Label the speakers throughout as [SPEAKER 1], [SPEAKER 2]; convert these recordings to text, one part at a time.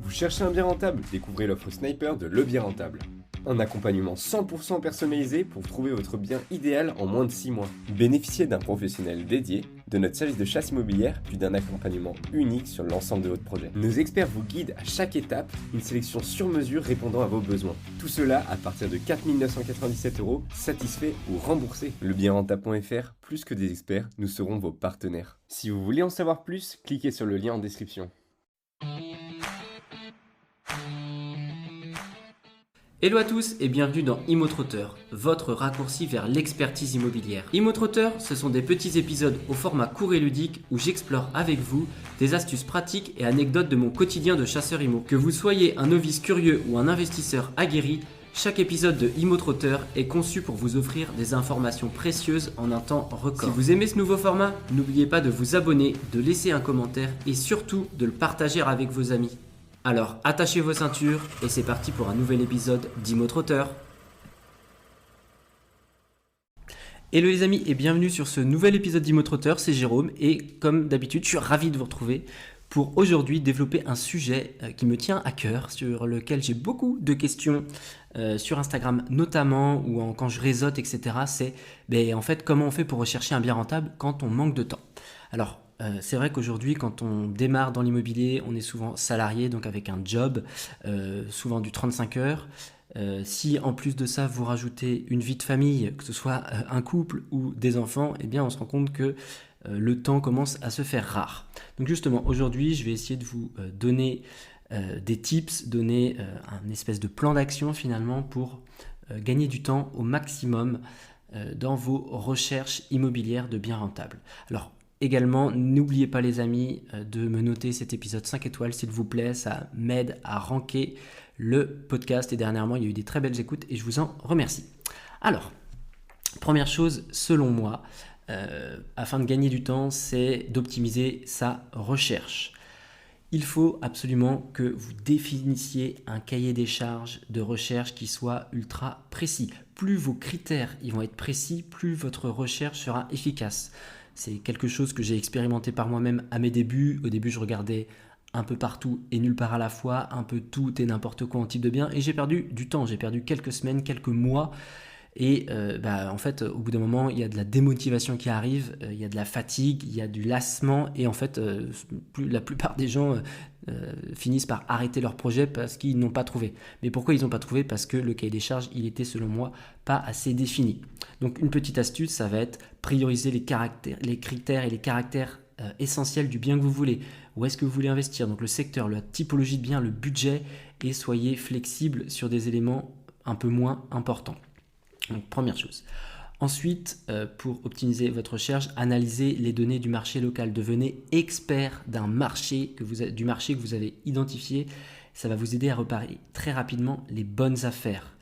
[SPEAKER 1] Vous cherchez un bien rentable? Découvrez l'offre Sniper de Le Bien Rentable. Un accompagnement 100% personnalisé pour trouver votre bien idéal en moins de 6 mois. Bénéficiez d'un professionnel dédié, de notre service de chasse immobilière, puis d'un accompagnement unique sur l'ensemble de votre projet. Nos experts vous guident à chaque étape, une sélection sur mesure répondant à vos besoins. Tout cela à partir de 4 997 €, satisfait ou remboursé. Lebienrentable.fr, plus que des experts, nous serons vos partenaires. Si vous voulez en savoir plus, cliquez sur le lien en description.
[SPEAKER 2] Hello à tous et bienvenue dans ImmoTrotter, votre raccourci vers l'expertise immobilière. ImmoTrotter, ce sont des petits épisodes au format court et ludique où j'explore avec vous des astuces pratiques et anecdotes de mon quotidien de chasseur immo. Que vous soyez un novice curieux ou un investisseur aguerri, chaque épisode de ImmoTrotter est conçu pour vous offrir des informations précieuses en un temps record. Si vous aimez ce nouveau format, n'oubliez pas de vous abonner, de laisser un commentaire et surtout de le partager avec vos amis. Alors attachez vos ceintures et c'est parti pour un nouvel épisode d'ImmoTrotter. Hello les amis et bienvenue sur ce nouvel épisode d'ImmoTrotter, c'est Jérôme et comme d'habitude je suis ravi de vous retrouver pour aujourd'hui développer un sujet qui me tient à cœur, sur lequel j'ai beaucoup de questions sur Instagram notamment ou quand je réseaute etc. C'est en fait comment on fait pour rechercher un bien rentable quand on manque de temps. Alors c'est vrai qu'aujourd'hui, quand on démarre dans l'immobilier, on est souvent salarié, donc avec un job, souvent du 35 heures. Si en plus de ça, vous rajoutez une vie de famille, que ce soit un couple ou des enfants, eh bien on se rend compte que le temps commence à se faire rare. Donc justement, aujourd'hui, je vais essayer de vous donner des tips, donner un espèce de plan d'action finalement pour gagner du temps au maximum dans vos recherches immobilières de biens rentables. Alors, également, n'oubliez pas les amis de me noter cet épisode 5 étoiles s'il vous plaît, ça m'aide à ranker le podcast et dernièrement il y a eu des très belles écoutes et je vous en remercie. Alors, première chose selon moi, afin de gagner du temps, c'est d'optimiser sa recherche. Il faut absolument que vous définissiez un cahier des charges de recherche qui soit ultra précis. Plus vos critères ils vont être précis, plus votre recherche sera efficace. C'est quelque chose que j'ai expérimenté par moi-même à mes débuts. Au début, je regardais un peu partout et nulle part à la fois, un peu tout et n'importe quoi en type de bien. Et j'ai perdu du temps, j'ai perdu quelques semaines, quelques mois. Et en fait, au bout d'un moment, il y a de la démotivation qui arrive, il y a de la fatigue, il y a du lassement. Et en fait, la plupart des gens finissent par arrêter leur projet parce qu'ils n'ont pas trouvé. Mais pourquoi ils n'ont pas trouvé? Parce que le cahier des charges, il était selon moi pas assez défini. Donc une petite astuce, ça va être prioriser les critères et les caractères essentiels du bien que vous voulez. Où est-ce que vous voulez investir? Donc le secteur, la typologie de bien, le budget, et soyez flexible sur des éléments un peu moins importants. Donc première chose. Ensuite, pour optimiser votre recherche, analysez les données du marché local. Devenez expert du marché que vous avez identifié. Ça va vous aider à repérer très rapidement les bonnes affaires.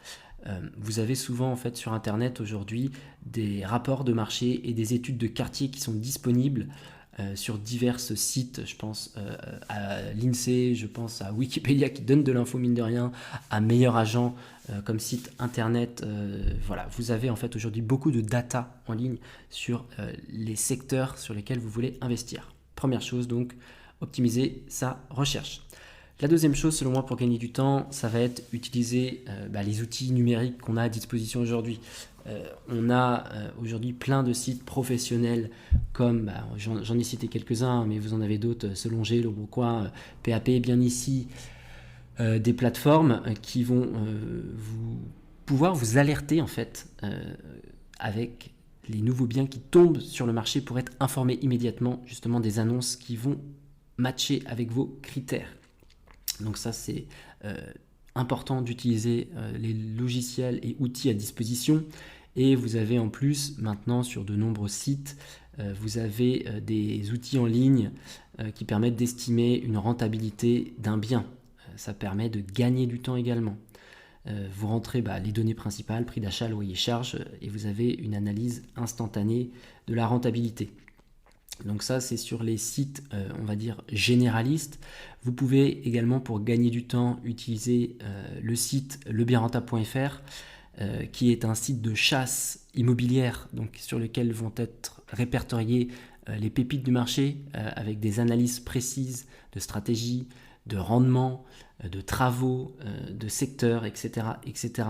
[SPEAKER 2] Vous avez souvent en fait sur internet aujourd'hui des rapports de marché et des études de quartier qui sont disponibles sur divers sites. Je pense à l'INSEE, je pense à Wikipédia qui donne de l'info mine de rien, à Meilleur Agent comme site internet. Voilà, vous avez en fait aujourd'hui beaucoup de data en ligne sur les secteurs sur lesquels vous voulez investir. Première chose donc, optimiser sa recherche. La deuxième chose, selon moi, pour gagner du temps, ça va être utiliser les outils numériques qu'on a à disposition aujourd'hui. On a aujourd'hui plein de sites professionnels comme, j'en ai cité quelques-uns, mais vous en avez d'autres, Selongé, Le Bon Coin, PAP, bien ici, des plateformes qui vont pouvoir vous alerter en fait avec les nouveaux biens qui tombent sur le marché pour être informé immédiatement justement des annonces qui vont matcher avec vos critères. Donc ça c'est important d'utiliser les logiciels et outils à disposition et vous avez en plus maintenant sur de nombreux sites vous avez des outils en ligne qui permettent d'estimer une rentabilité d'un bien. Ça permet de gagner du temps également. Vous rentrez les données principales, prix d'achat, loyer, charges et vous avez une analyse instantanée de la rentabilité. Donc ça, c'est sur les sites, on va dire, généralistes. Vous pouvez également, pour gagner du temps, utiliser le site lebienrentable.fr qui est un site de chasse immobilière donc, sur lequel vont être répertoriées les pépites du marché avec des analyses précises de stratégie, de rendement, de travaux, de secteurs, etc., etc.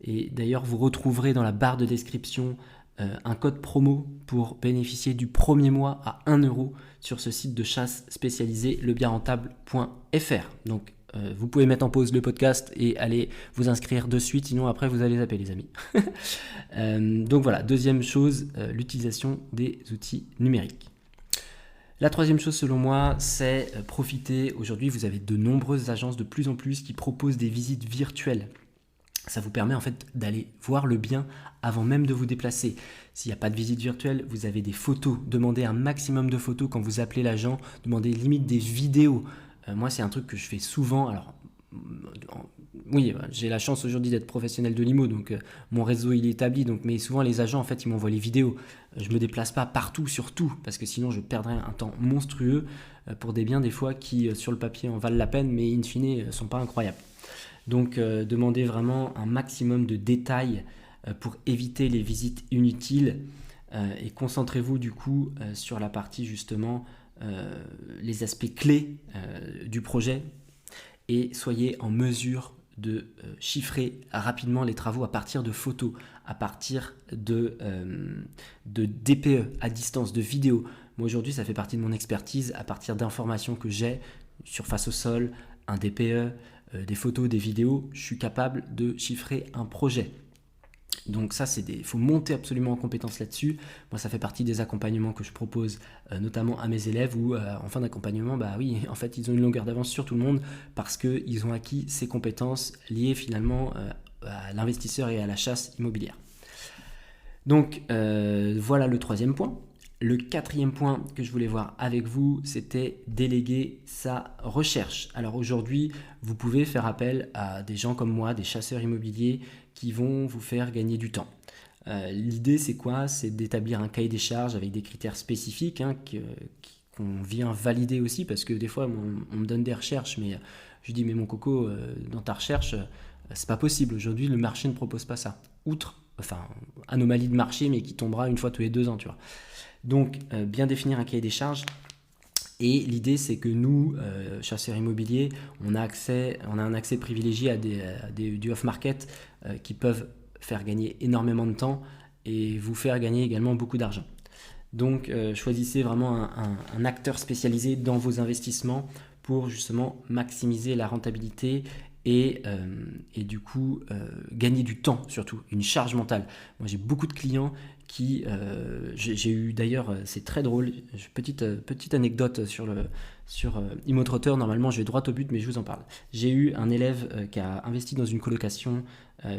[SPEAKER 2] Et d'ailleurs, vous retrouverez dans la barre de description un code promo pour bénéficier du premier mois à 1 euro sur ce site de chasse spécialisé lebienrentable.fr. Donc, vous pouvez mettre en pause le podcast et aller vous inscrire de suite, sinon après vous allez zapper les amis. Donc voilà, deuxième chose, l'utilisation des outils numériques. La troisième chose selon moi, c'est profiter. Aujourd'hui, vous avez de nombreuses agences de plus en plus qui proposent des visites virtuelles. Ça vous permet en fait d'aller voir le bien avant même de vous déplacer. S'il n'y a pas de visite virtuelle, vous avez des photos. Demandez un maximum de photos quand vous appelez l'agent. Demandez limite des vidéos. Moi, c'est un truc que je fais souvent. Alors, oui, j'ai la chance aujourd'hui d'être professionnel de l'IMO, donc mon réseau il est établi. Donc, mais souvent les agents en fait ils m'envoient les vidéos. Je me déplace pas partout sur tout parce que sinon je perdrais un temps monstrueux pour des biens des fois qui sur le papier en valent la peine, mais in fine sont pas incroyables. Donc demandez vraiment un maximum de détails pour éviter les visites inutiles et concentrez-vous du coup sur la partie justement les aspects clés du projet et soyez en mesure de chiffrer rapidement les travaux à partir de photos, à partir de DPE à distance, de vidéos. Moi aujourd'hui ça fait partie de mon expertise à partir d'informations que j'ai, surface au sol, un DPE, des photos, des vidéos, je suis capable de chiffrer un projet. Donc ça, faut monter absolument en compétence là-dessus. Moi, ça fait partie des accompagnements que je propose, notamment à mes élèves, où en fin d'accompagnement, bah oui, en fait, ils ont une longueur d'avance sur tout le monde parce qu'ils ont acquis ces compétences liées finalement à l'investisseur et à la chasse immobilière. Donc voilà le troisième point. Le quatrième point que je voulais voir avec vous, c'était déléguer sa recherche. Alors aujourd'hui, vous pouvez faire appel à des gens comme moi, des chasseurs immobiliers qui vont vous faire gagner du temps. L'idée, c'est quoi? C'est d'établir un cahier des charges avec des critères spécifiques qu'on vient valider aussi, parce que des fois, on me donne des recherches, mais je dis, mais mon coco, dans ta recherche, c'est pas possible. Aujourd'hui, le marché ne propose pas ça. Anomalie de marché, mais qui tombera une fois tous les 2 ans, tu vois. Donc, bien définir un cahier des charges. Et l'idée, c'est que nous, chasseurs immobiliers, on a un accès privilégié à du off-market qui peuvent faire gagner énormément de temps et vous faire gagner également beaucoup d'argent. Donc, choisissez vraiment un acteur spécialisé dans vos investissements pour justement maximiser la rentabilité et du coup gagner du temps, surtout une charge mentale. Moi j'ai beaucoup de clients qui j'ai eu d'ailleurs, c'est très drôle, petite anecdote sur ImmoTrotter. Normalement je vais droit au but, mais je vous en parle. J'ai eu un élève qui a investi dans une colocation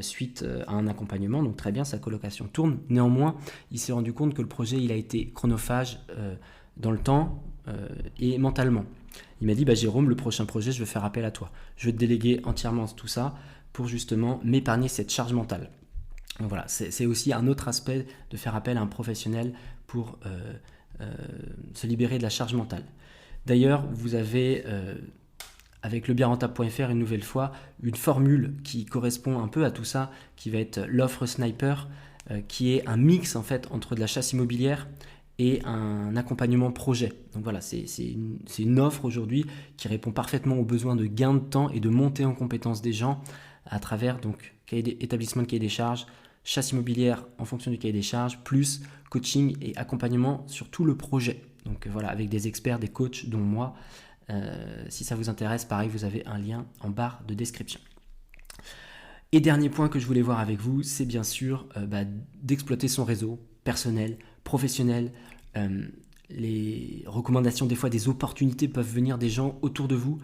[SPEAKER 2] suite à un accompagnement, donc très bien, sa colocation tourne. Néanmoins il s'est rendu compte que le projet il a été chronophage dans le temps et mentalement. Il m'a dit, Jérôme, le prochain projet, je vais faire appel à toi. Je vais te déléguer entièrement tout ça pour justement m'épargner cette charge mentale. Donc voilà, c'est aussi un autre aspect de faire appel à un professionnel pour se libérer de la charge mentale. D'ailleurs, vous avez avec lebienrentable.fr une nouvelle fois une formule qui correspond un peu à tout ça, qui va être l'offre sniper, qui est un mix en fait entre de la chasse immobilière et un accompagnement projet. Donc voilà, c'est une offre aujourd'hui qui répond parfaitement aux besoins de gain de temps et de montée en compétence des gens à travers donc établissement de cahier des charges, chasse immobilière en fonction du cahier des charges, plus coaching et accompagnement sur tout le projet. Donc voilà, avec des experts, des coachs dont moi. Si ça vous intéresse, pareil, vous avez un lien en barre de description. Et dernier point que je voulais voir avec vous, c'est bien sûr d'exploiter son réseau personnel, professionnel. Les recommandations, des fois des opportunités peuvent venir des gens autour de vous.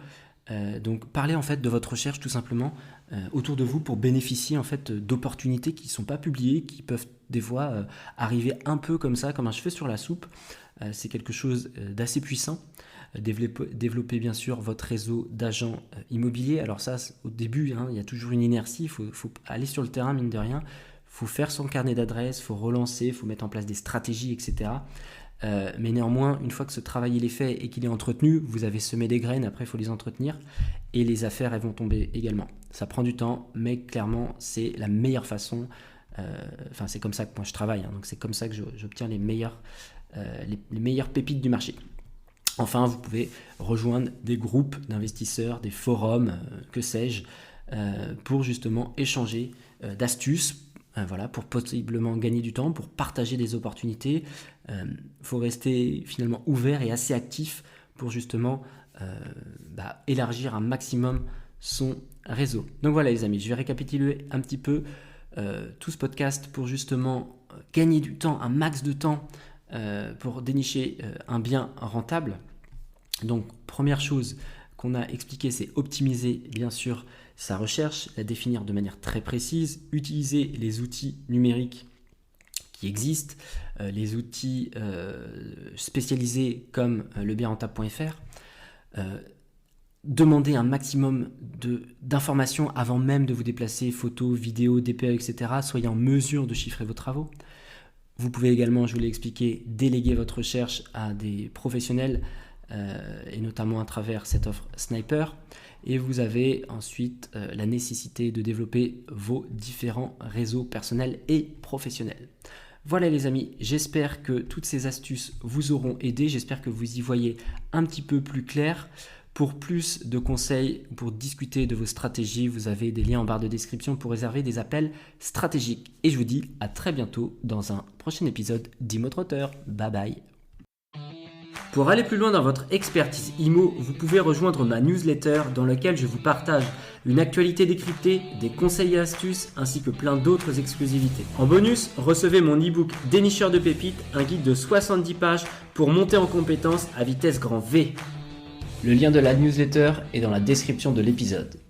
[SPEAKER 2] Donc parlez en fait de votre recherche tout simplement autour de vous pour bénéficier en fait d'opportunités qui ne sont pas publiées, qui peuvent des fois arriver un peu comme ça, comme un cheveu sur la soupe. C'est quelque chose d'assez puissant. Développer bien sûr votre réseau d'agents immobiliers. Alors ça, au début, il y a toujours une inertie, il faut aller sur le terrain mine de rien. Il faut faire son carnet d'adresses, il faut relancer, il faut mettre en place des stratégies, etc. Mais néanmoins, une fois que ce travail il est fait et qu'il est entretenu, vous avez semé des graines, après il faut les entretenir et les affaires elles vont tomber également. Ça prend du temps, mais clairement c'est la meilleure façon. C'est comme ça que moi je travaille, donc c'est comme ça que j'obtiens les meilleures pépites du marché. Enfin, vous pouvez rejoindre des groupes d'investisseurs, des forums, que sais-je, pour justement échanger d'astuces, voilà, pour possiblement gagner du temps, pour partager des opportunités. Faut rester finalement ouvert et assez actif pour justement élargir un maximum son réseau. Donc voilà les amis, je vais récapituler un petit peu tout ce podcast pour justement gagner du temps, un max de temps pour dénicher un bien rentable. Donc première chose qu'on a expliqué, c'est optimiser bien sûr sa recherche, la définir de manière très précise, utiliser les outils numériques qui existent, les outils spécialisés comme lebienrentable.fr, demander un maximum d'informations avant même de vous déplacer, photos, vidéos, DPE, etc. Soyez en mesure de chiffrer vos travaux. Vous pouvez également, je vous l'ai expliqué, déléguer votre recherche à des professionnels et notamment à travers cette offre Sniper. Et vous avez ensuite la nécessité de développer vos différents réseaux personnels et professionnels. Voilà les amis, j'espère que toutes ces astuces vous auront aidé, j'espère que vous y voyez un petit peu plus clair. Pour plus de conseils, pour discuter de vos stratégies, vous avez des liens en barre de description pour réserver des appels stratégiques. Et je vous dis à très bientôt dans un prochain épisode d'ImoTrotter. Bye bye. Pour aller plus loin dans votre expertise IMO, vous pouvez rejoindre ma newsletter dans laquelle je vous partage une actualité décryptée, des conseils et astuces ainsi que plein d'autres exclusivités. En bonus, recevez mon e-book Dénicheur de pépites, un guide de 70 pages pour monter en compétences à vitesse grand V. Le lien de la newsletter est dans la description de l'épisode.